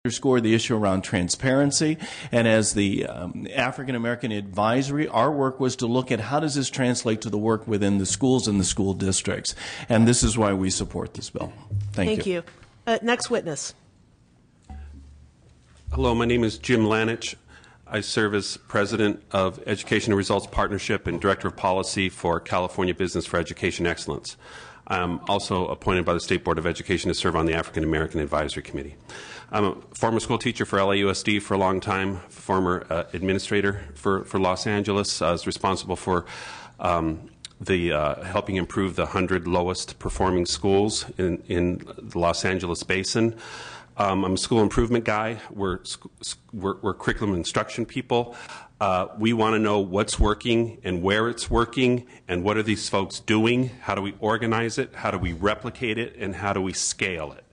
underscore the issue around transparency, and as the African American Advisory, our work was to look at how does this translate to the work within the schools and the school districts, and this is why we support this bill. Thank you. Next witness. Hello, my name is Jim Lanich. I serve as President of Education and Results Partnership and Director of Policy for California Business for Education Excellence. I'm also appointed by the State Board of Education to serve on the African American Advisory Committee. I'm a former school teacher for LAUSD for a long time, former administrator for Los Angeles. I was responsible for helping improve the 100 lowest performing schools in the Los Angeles basin. I'm a school improvement guy. We're curriculum instruction people. We want to know what's working and where it's working and what are these folks doing, how do we organize it, how do we replicate it, and how do we scale it,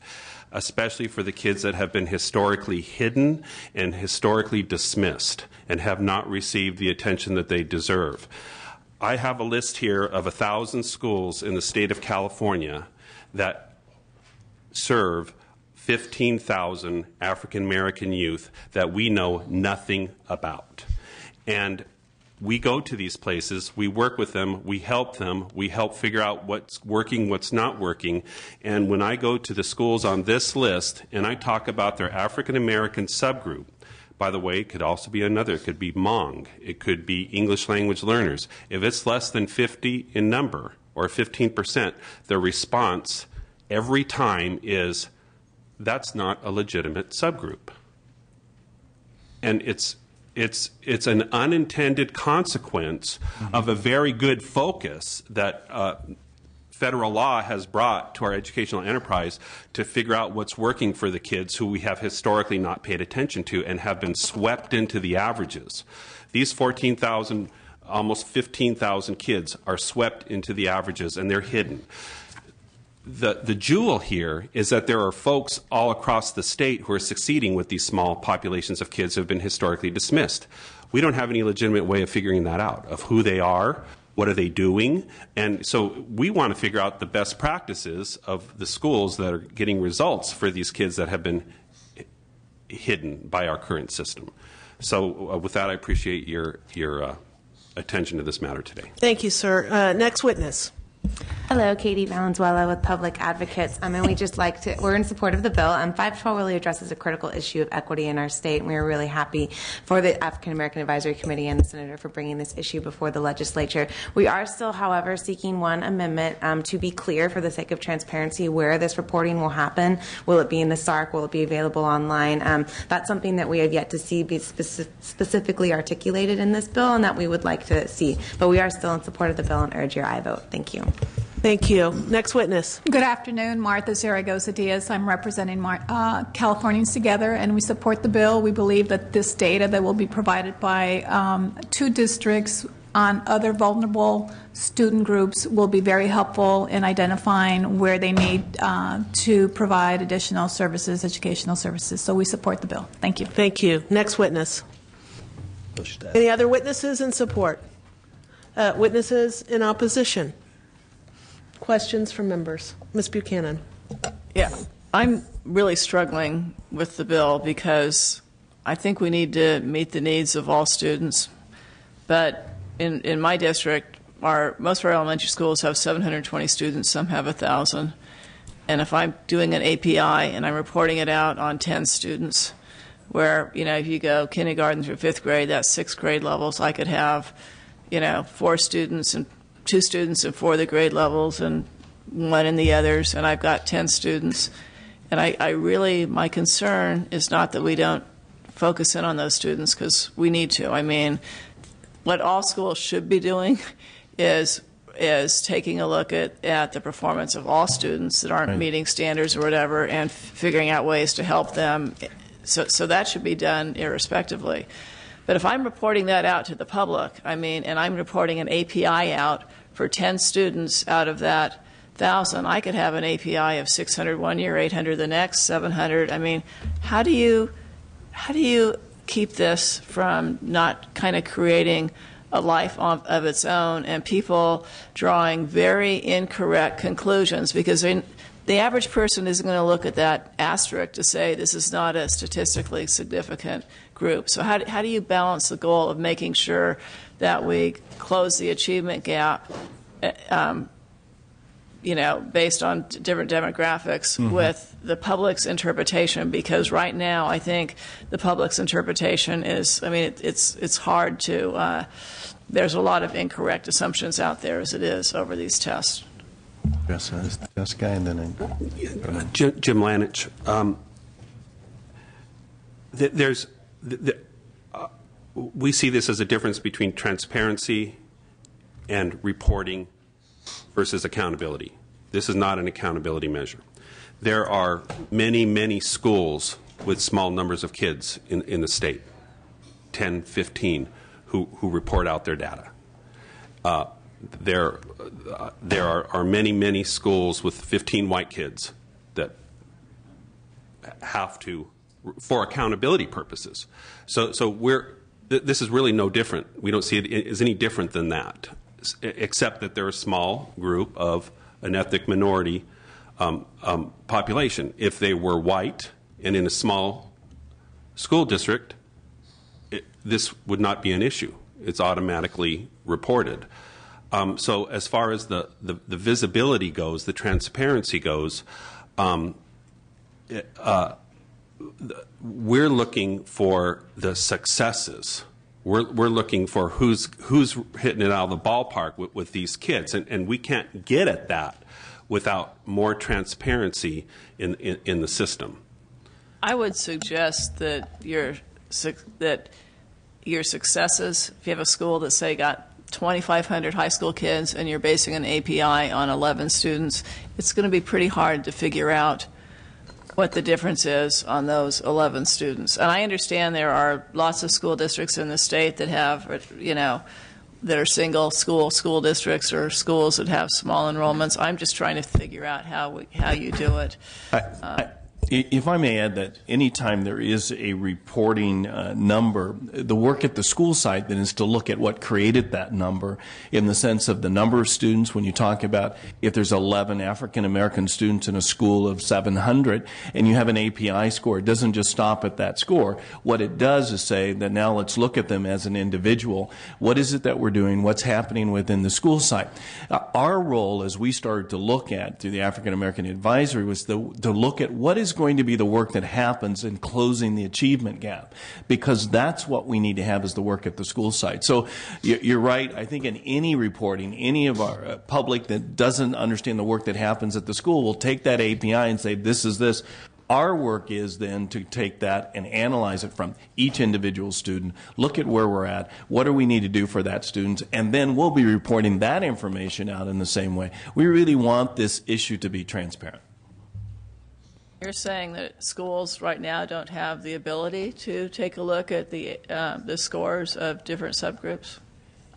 especially for the kids that have been historically hidden and historically dismissed and have not received the attention that they deserve. I have a list here of 1,000 schools in the state of California that serve 15,000 African American youth that we know nothing about. And we go to these places, we work with them, we help figure out what's working, what's not working. And when I go to the schools on this list and I talk about their African American subgroup, by the way, it could also be another, it could be Hmong, it could be English language learners. If it's less than 50 in number, or 15%, the response every time is, that's not a legitimate subgroup. And it's an unintended consequence of a very good focus that federal law has brought to our educational enterprise to figure out what's working for the kids who we have historically not paid attention to and have been swept into the averages. These 14,000, almost 15,000 kids are swept into the averages and they're hidden. The jewel here is that there are folks all across the state who are succeeding with these small populations of kids who have been historically dismissed. We don't have any legitimate way of figuring that out, of who they are, what are they doing, and so we want to figure out the best practices of the schools that are getting results for these kids that have been hidden by our current system. So with that, I appreciate your attention to this matter today. Thank you, sir. Next witness. Hello, Katie Valenzuela with Public Advocates. And we just like to, we're in support of the bill. 512 really addresses a critical issue of equity in our state, and we are really happy for the African American Advisory Committee and the Senator for bringing this issue before the legislature. We are still, however, seeking one amendment to be clear for the sake of transparency where this reporting will happen. Will it be in the SARC? Will it be available online? That's something that we have yet to see be specifically articulated in this bill and that we would like to see. But we are still in support of the bill and urge your aye vote. Thank you. Thank you. Next witness. Good afternoon. Martha Zaragoza Diaz. I'm representing Californians Together, and we support the bill. We believe that this data that will be provided by 2 districts on other vulnerable student groups will be very helpful in identifying where they need to provide additional services, educational services. So we support the bill. Thank you. Thank you. Next witness. Any other witnesses in support? Witnesses in opposition? Questions from members? Ms. Buchanan. Yeah, I'm really struggling with the bill because I think we need to meet the needs of all students. But in my district, most of our elementary schools have 720 students, some have 1,000. And if I'm doing an API and I'm reporting it out on 10 students, where, if you go kindergarten through 5th grade, that's 6th grade levels, I could have, 4 students and 2 students in 4 of the grade levels and 1 in the others, and I've got 10 students. And I really, my concern is not that we don't focus in on those students, because we need to. I mean, what all schools should be doing is taking a look at the performance of all students that aren't meeting standards or whatever and figuring out ways to help them. So that should be done irrespectively. But if I'm reporting that out to the public, and I'm reporting an API out for 10 students out of that 1,000, I could have an API of 600 one year, 800 the next, 700. How do you keep this from not kind of creating a life of its own and people drawing very incorrect conclusions? Because the average person isn't going to look at that asterisk to say this is not a statistically significant group. So how do you balance the goal of making sure that we close the achievement gap, based on different demographics with the public's interpretation? Because right now, I think the public's interpretation is, it's hard to, there's a lot of incorrect assumptions out there as it is over these tests. Jessica, and then Jim Lanich. We see this as a difference between transparency and reporting versus accountability. This is not an accountability measure. There are many, many schools with small numbers of kids in the state, 10, 15, who report out their data. There are many, many schools with 15 white kids that have to, for accountability purposes. So this is really no different. We don't see it as any different than that, except that they're a small group of an ethnic minority population. If they were white and in a small school district, this would not be an issue. It's automatically reported. So as far as the visibility goes, the transparency goes, we're looking for the successes. We're looking for who's hitting it out of the ballpark with these kids, and we can't get at that without more transparency in the system. I would suggest that your successes, if you have a school that say got 2,500 high school kids and you're basing an API on 11 students, it's going to be pretty hard to figure out what the difference is on those 11 students. And I understand there are lots of school districts in the state that have, that are single school districts or schools that have small enrollments. I'm just trying to figure out how you do it. If I may add that any time there is a reporting number, the work at the school site then is to look at what created that number in the sense of the number of students. When you talk about if there's 11 African American students in a school of 700 and you have an API score, it doesn't just stop at that score. What it does is say that now let's look at them as an individual. What is it that we're doing? What's happening within the school site? Our role, as we started to look at through the African American Advisory, was to look at what is going to be the work that happens in closing the achievement gap, because that's what we need to have is the work at the school site. So you're right. I think in any reporting, any of our public that doesn't understand the work that happens at the school will take that API and say, this is this. Our work is then to take that and analyze it from each individual student, look at where we're at, what do we need to do for that student, and then we'll be reporting that information out in the same way. We really want this issue to be transparent. You're saying that schools right now don't have the ability to take a look at the scores of different subgroups?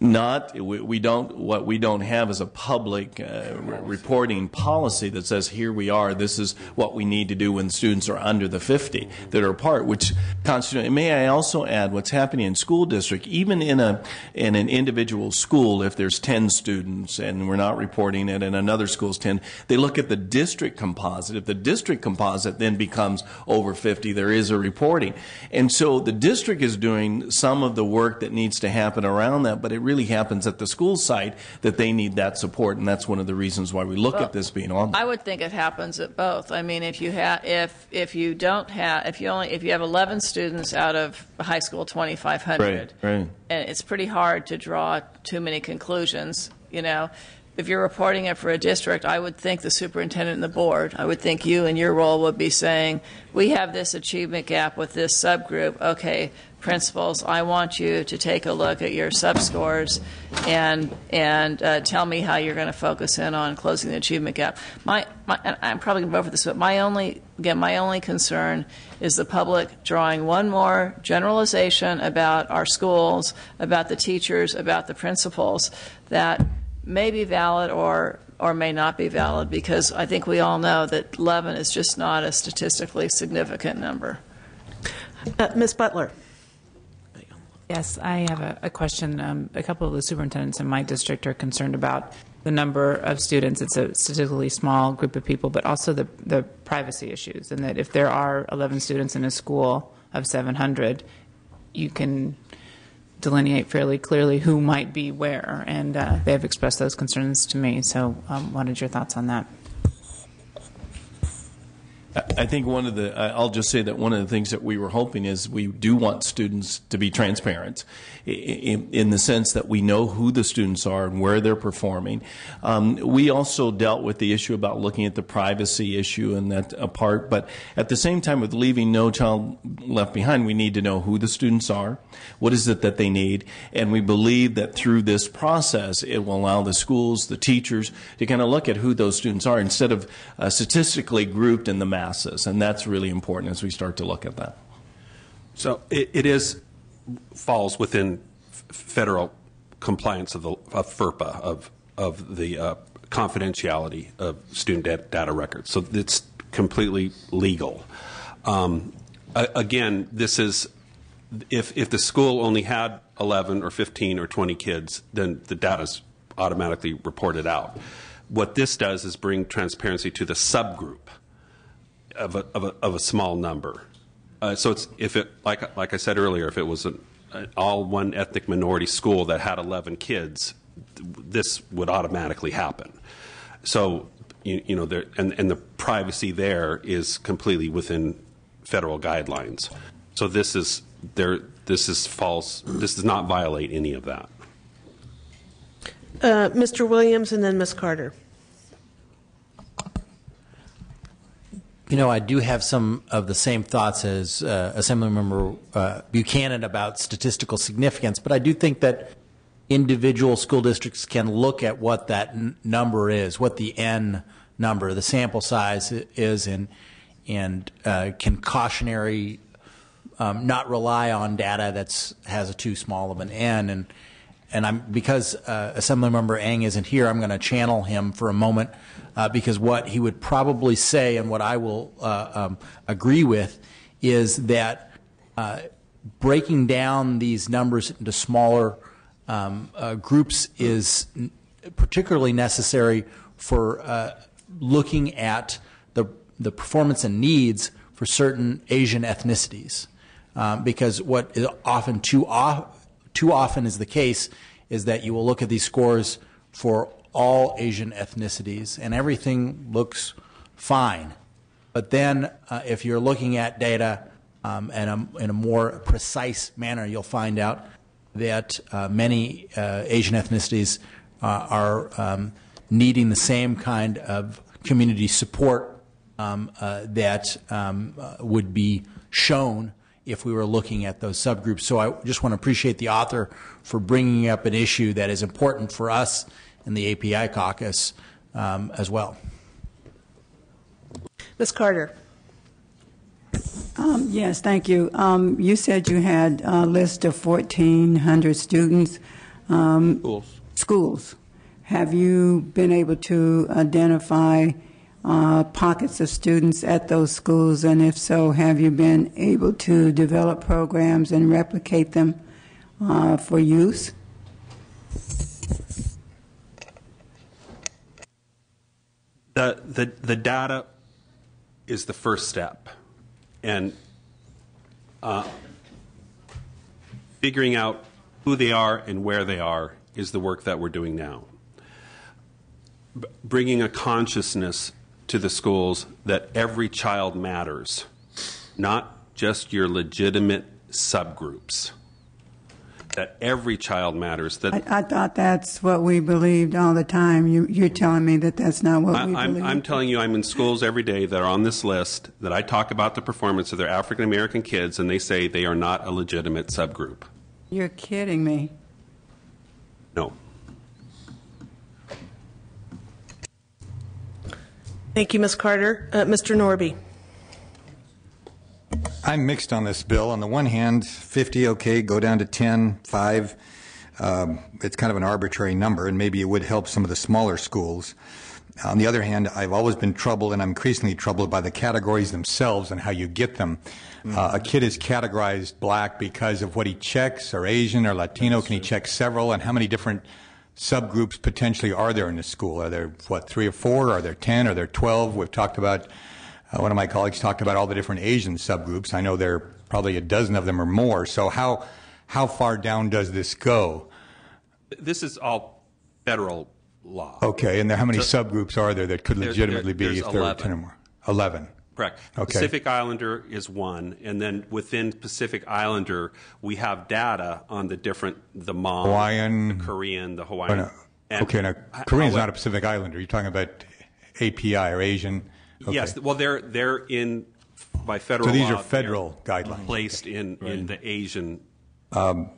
We don't have is a public reporting policy that says here we are, this is what we need to do when students are under the 50 that are apart, which constitute. May I also add what's happening in school district, even in an individual school, if there's 10 students and we're not reporting it and another school's 10, they look at the district composite. If the district composite then becomes over 50, there is a reporting. And so the district is doing some of the work that needs to happen around that, but it really happens at the school site that they need that support, and that's one of the reasons why we look at this being on there. I would think it happens at both. I mean, if you have 11 students out of high school 2,500, right. And it's pretty hard to draw too many conclusions. If you're reporting it for a district, I would think the superintendent and the board, I would think you and your role would be saying, we have this achievement gap with this subgroup. Okay, principals, I want you to take a look at your subscores and tell me how you're going to focus in on closing the achievement gap. And I'm probably going to vote for this, but my only concern is the public drawing one more generalization about our schools, about the teachers, about the principals that may be valid or may not be valid, because I think we all know that 11 is just not a statistically significant number. Ms. Butler. Yes, I have a question. A couple of the superintendents in my district are concerned about the number of students. It's a statistically small group of people, but also the privacy issues, and that if there are 11 students in a school of 700, you can delineate fairly clearly who might be where, and they have expressed those concerns to me. So what are your thoughts on that? I think I'll just say that one of the things that we were hoping is we do want students to be transparent in the sense that we know who the students are and where they're performing. We also dealt with the issue about looking at the privacy issue and that apart, but at the same time with leaving no child left behind, we need to know who the students are, what is it that they need, and we believe that through this process it will allow the schools, the teachers to kind of look at who those students are instead of statistically grouped in the masses, and that's really important as we start to look at that. So falls within federal compliance of FERPA, of the confidentiality of student data records. So it's completely legal. Again, this is if the school only had 11 or 15 or 20 kids, then the data is automatically reported out. What this does is bring transparency to the subgroup of a small number. So it's like I said earlier, if it was an all one ethnic minority school that had 11 kids, this would automatically happen. So and the privacy there is completely within federal guidelines. So this is false. This does not violate any of that. Mr. Williams and then Ms. Carter. I do have some of the same thoughts as Assemblymember Buchanan about statistical significance, but I do think that individual school districts can look at what that number is, what the N number, the sample size is, and can cautionary not rely on data that has a too small of an N. And because Assemblymember Eng isn't here, I'm going to channel him for a moment because what he would probably say and what I will agree with is that breaking down these numbers into smaller groups is particularly necessary for looking at the performance and needs for certain Asian ethnicities. Because what is often too often is the case is that you will look at these scores for all Asian ethnicities and everything looks fine. But then if you're looking at data in a more precise manner, you'll find out that many Asian ethnicities are needing the same kind of community support that would be shown if we were looking at those subgroups. So I just want to appreciate the author for bringing up an issue that is important for us in the API caucus as well. Ms. Carter. Yes, thank you. You said you had a list of 1,400 students. Schools. Have you been able to identify pockets of students at those schools, and if so, have you been able to develop programs and replicate them for use? The data is the first step, and figuring out who they are and where they are is the work that we're doing now. Bringing a consciousness to the schools that every child matters, not just your legitimate subgroups. That every child matters. That I thought that's what we believed all the time. You're telling me that that's not what we believe. I'm telling you, I'm in schools every day that are on this list that I talk about the performance of their African American kids, and they say they are not a legitimate subgroup. You're kidding me. No. Thank you, Ms. Carter. Mr. Norby. I'm mixed on this bill. On the one hand, 50, okay, go down to 10, 5. It's kind of an arbitrary number, and maybe it would help some of the smaller schools. On the other hand, I've always been troubled, and I'm increasingly troubled by the categories themselves and how you get them. A kid is categorized black because of what he checks, or Asian or Latino. Can he check several, and how many different subgroups potentially are there in the school? Are there, 3 or 4? Are there 10? Are there 12? We've talked about, one of my colleagues talked about all the different Asian subgroups. I know there are probably a dozen of them or more. So how far down does this go? This is all federal law. Okay, and how many subgroups are there that could legitimately be if there are 10 or more? 11. Correct. Okay. Pacific Islander is one, and then within Pacific Islander, we have data on the Hmong, Hawaiian, the Korean, the Hawaiian. Oh, no. Okay, now Korean's not a Pacific Islander. You're talking about API or Asian. Okay. Yes, well, they're in by federal law. So these are federal guidelines. Placed in the Asian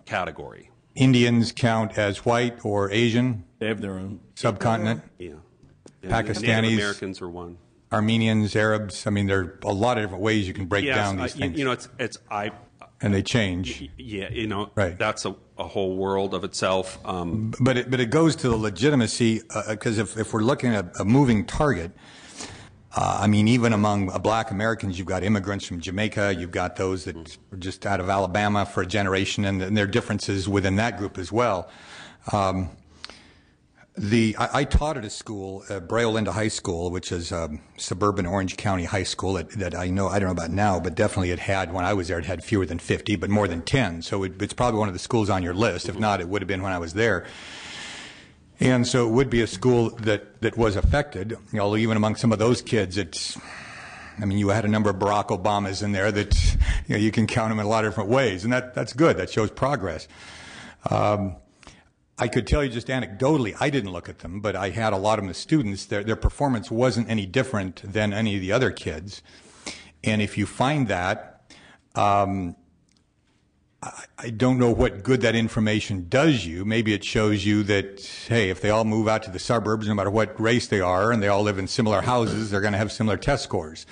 category. Indians count as white or Asian? They have their own subcontinent. Yeah. Pakistanis, Native Americans are one. Armenians, Arabs. I mean, there are a lot of different ways you can break down these things. You know, and they change. Yeah, you know, right. That's a whole world of itself. But it goes to the legitimacy, because if we're looking at a moving target, I mean, even among Black Americans, you've got immigrants from Jamaica, you've got those that were just out of Alabama for a generation, and there are differences within that group as well. I taught at a school, Brea Linda High School, which is suburban Orange County high school that I don't know about now, but definitely it had, when I was there, it had fewer than 50, but more than 10. So it's probably one of the schools on your list. If not, it would have been when I was there. And so it would be a school that was affected, although even among some of those kids, you had a number of Barack Obamas in there that, you can count them in a lot of different ways, and that's good. That shows progress. I could tell you just anecdotally, I didn't look at them, but I had a lot of them as students. Their performance wasn't any different than any of the other kids. And if you find that, I don't know what good that information does you. Maybe it shows you that, hey, if they all move out to the suburbs, no matter what race they are, and they all live in similar houses, they're going to have similar test scores.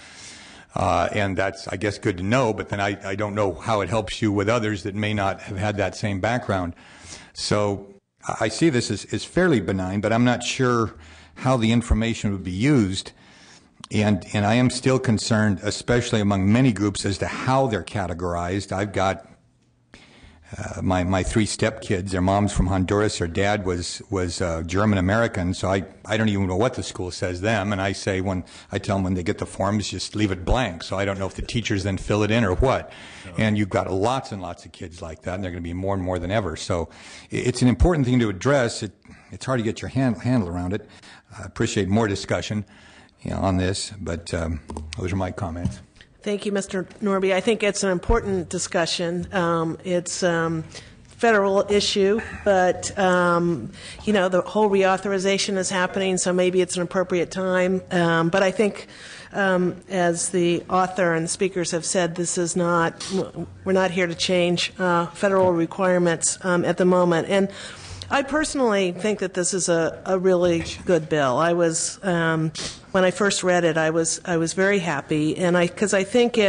And that's, I guess, good to know, but then I don't know how it helps you with others that may not have had that same background. So I see this as fairly benign, but I'm not sure how the information would be used. And I am still concerned, especially among many groups, as to how they're categorized. I've got my 3 stepkids. Their mom's from Honduras. Their dad was German American. So I don't even know what the school says them. And I say when I tell them when they get the forms, just leave it blank. So I don't know if the teachers then fill it in or what. And you've got lots and lots of kids like that, and they're going to be more and more than ever. So it's an important thing to address. It's hard to get your handle around it. I appreciate more discussion on this, but those are my comments. Thank you, Mr. Norby. I think it's an important discussion. It's federal issue, but the whole reauthorization is happening, so maybe it's an appropriate time. But I think, as the author and the speakers have said, we're not here to change federal requirements at the moment. And I personally think that this is a really good bill. I was, when I first read it, I was very happy, and because I think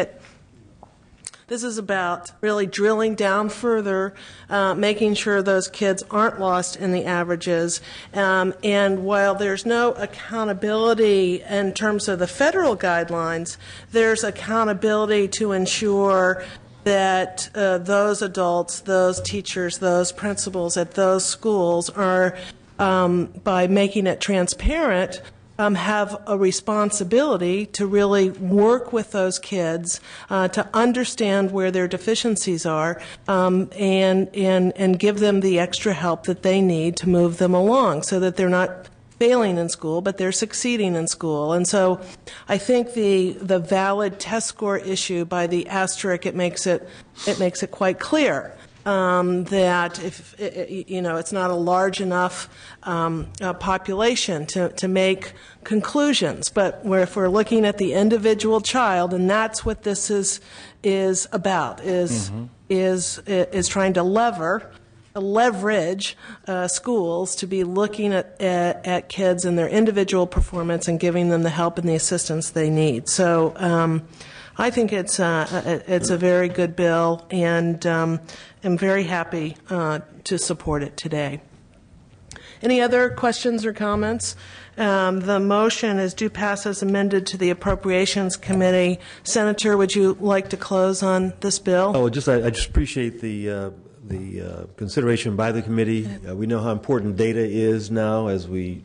this is about really drilling down further, making sure those kids aren't lost in the averages. And while there's no accountability in terms of the federal guidelines, there's accountability to ensure that those adults, those teachers, those principals at those schools are, by making it transparent, have a responsibility to really work with those kids to understand where their deficiencies are, and give them the extra help that they need to move them along, so that they're not failing in school, but they're succeeding in school. And so I think the valid test score issue by the asterisk, it makes it quite clear that if it's not a large enough population to make conclusions, but if we're looking at the individual child, and that's what this is about, is trying to leverage schools to be looking at kids and their individual performance and giving them the help and the assistance they need. So I think it's a very good bill, and I'm very happy to support it today. Any other questions or comments? The motion is due pass as amended to the Appropriations Committee. Senator, would you like to close on this bill? I just appreciate the the consideration by the committee. We know how important data is now as we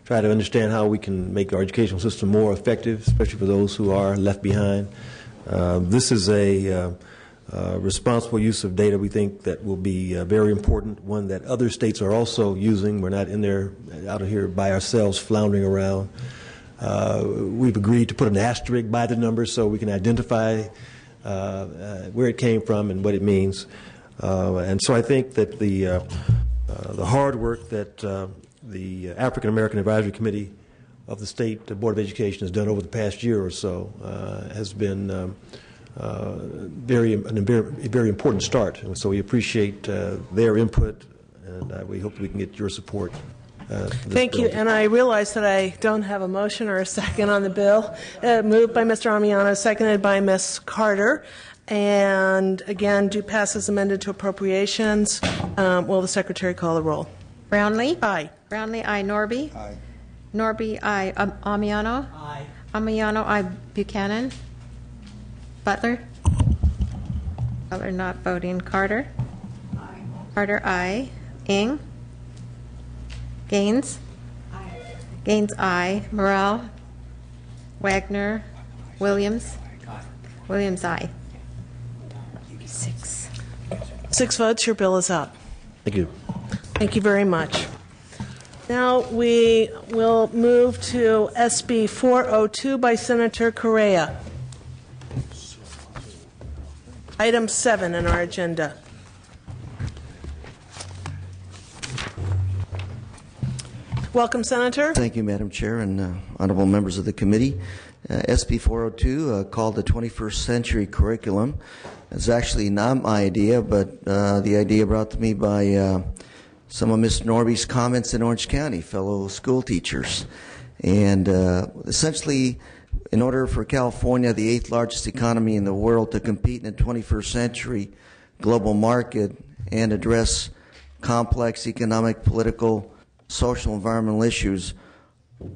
try to understand how we can make our educational system more effective, especially for those who are left behind. This is a responsible use of data, we think, that will be very important, one that other states are also using. We're not out here by ourselves floundering around. We've agreed to put an asterisk by the number so we can identify where it came from and what it means. And so I think that the hard work that the African American Advisory Committee of the State Board of Education has done over the past year or so has been a very important start. And so we appreciate their input, and we hope we can get your support. Thank you. And I realize that I don't have a motion or a second on the bill. Moved by Mr. Amiano, seconded by Ms. Carter. And again, do pass as amended to appropriations. Will the Secretary call the roll? Brownlee? Aye. Brownlee, aye. Norby? Aye. Norby, aye. Amiano? Aye. Amiano, aye. Buchanan? Butler? Butler not voting. Carter? Aye. Carter, aye. Ng? Gaines? Aye. Gaines, aye. Morrell? Wagner? Williams? Aye. Williams, aye. 6 votes. Your bill is up. Thank you. Thank you very much. Now we will move to SB 402 by Senator Correa. Item 7 in our agenda. Welcome, Senator. Thank you, Madam Chair, and honorable members of the committee. SB 402, called the 21st Century Curriculum. It's actually not my idea, but the idea brought to me by some of Ms. Norby's comments in Orange County, fellow school teachers. And essentially, in order for California, the 8th largest economy in the world, to compete in the 21st century global market and address complex economic, political, social, environmental issues,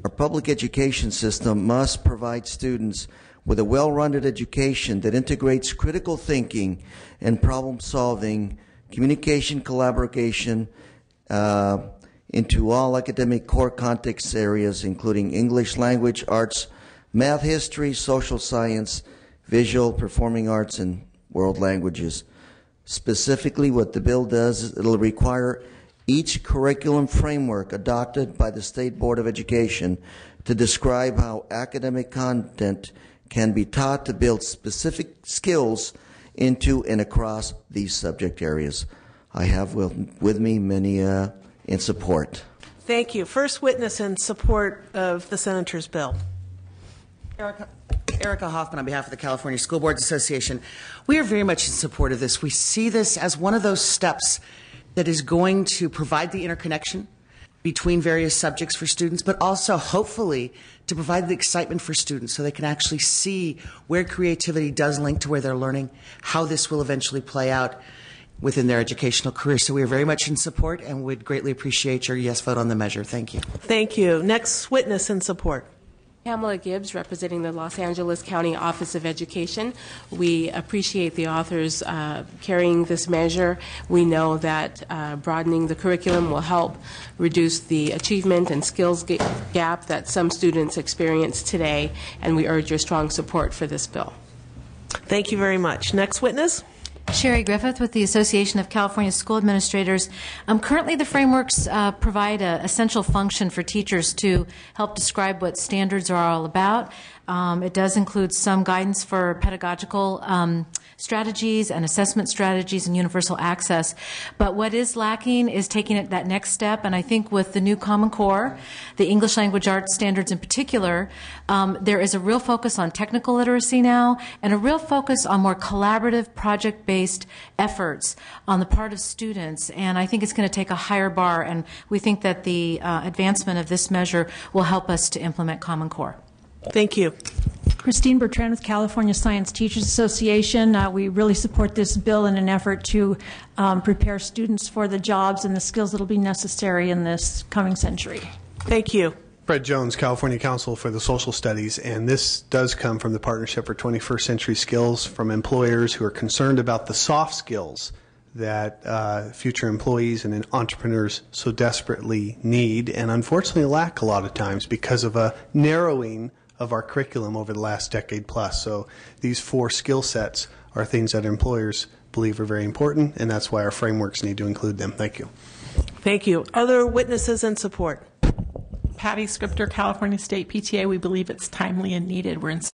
our public education system must provide students with a well-rounded education that integrates critical thinking and problem-solving, communication, collaboration into all academic core context areas, including English language, arts, math, history, social science, visual, performing arts, and world languages. Specifically, what the bill does is it'll require each curriculum framework adopted by the State Board of Education to describe how academic content can be taught to build specific skills into and across these subject areas. I have with me many in support. Thank you. First witness in support of the Senator's bill. Erica Hoffman on behalf of the California School Boards Association. We are very much in support of this. We see this as one of those steps that is going to provide the interconnection between various subjects for students, but also hopefully to provide the excitement for students so they can actually see where creativity does link to where they're learning, how this will eventually play out within their educational career. So we are very much in support and would greatly appreciate your yes vote on the measure. Thank you. Thank you. Next witness in support. Pamela Gibbs, representing the Los Angeles County Office of Education. We appreciate the authors carrying this measure. We know that broadening the curriculum will help reduce the achievement and skills gap that some students experience today, and we urge your strong support for this bill. Thank you very much. Next witness. Sherry Griffith with the Association of California School Administrators. Currently, the frameworks provide an essential function for teachers to help describe what standards are all about. It does include some guidance for pedagogical strategies and assessment strategies and universal access. But what is lacking is taking it that next step. And I think with the new Common Core, the English language arts standards in particular, there is a real focus on technical literacy now and a real focus on more collaborative project-based efforts on the part of students. And I think it's going to take a higher bar. And we think that the advancement of this measure will help us to implement Common Core. Thank you. Christine Bertrand with California Science Teachers Association. We really support this bill in an effort to prepare students for the jobs and the skills that will be necessary in this coming century. Thank you. Fred Jones, California Council for the Social Studies, and this does come from the Partnership for 21st Century Skills from employers who are concerned about the soft skills that future employees and entrepreneurs so desperately need and unfortunately lack a lot of times because of a narrowing of our curriculum over the last decade plus. So these 4 skill sets are things that employers believe are very important, and that's why our frameworks need to include them. Thank you. Thank you. Other witnesses in support? Patty Scripter, California State PTA. We believe it's timely and needed. We're in